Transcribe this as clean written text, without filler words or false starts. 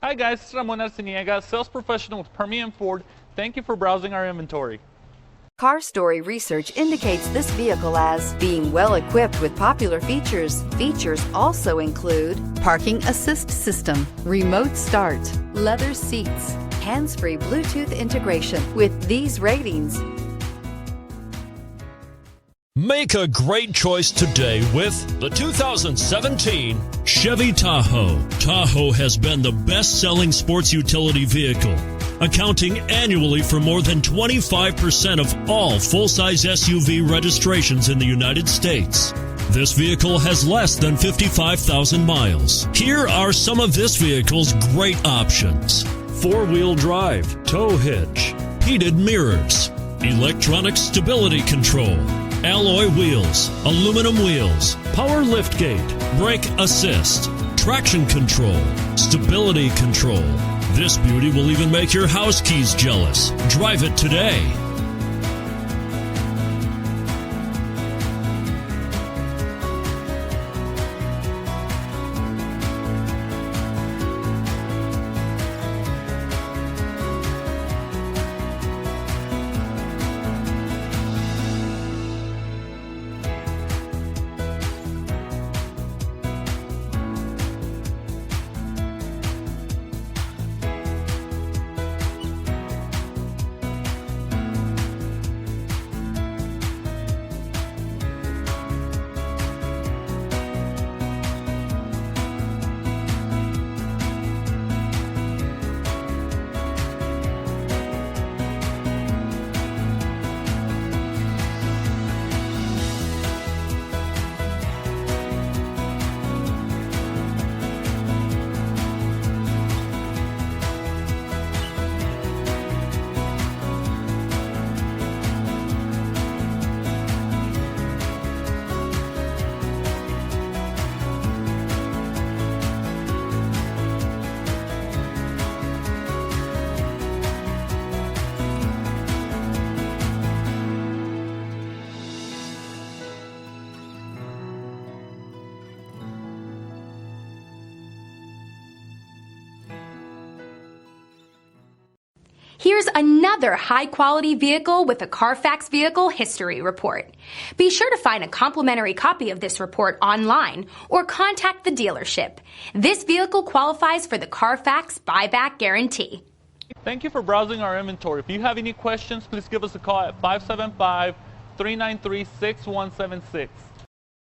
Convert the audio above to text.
Hi guys, it's Ramon Arciniega, sales professional with Permian Ford. Thank you for browsing our inventory. Car Story research indicates this vehicle as being well equipped with popular features. Features also include parking assist system, remote start, leather seats, hands-free Bluetooth integration. With these ratings, make a great choice today with the 2017 Chevy Tahoe. Tahoe has been the best-selling sports utility vehicle, accounting annually for more than 25% of all full-size SUV registrations in the United States. This vehicle has less than 55,000 miles. Here are some of this vehicle's great options: four-wheel drive, tow hitch, heated mirrors, electronic stability control, alloy wheels, aluminum wheels, power liftgate, brake assist, traction control, stability control. This beauty will even make your house keys jealous. Drive it today. Here's another high-quality vehicle with a Carfax Vehicle History Report. Be sure to find a complimentary copy of this report online or contact the dealership. This vehicle qualifies for the Carfax Buyback Guarantee. Thank you for browsing our inventory. If you have any questions, please give us a call at 575-393-6176.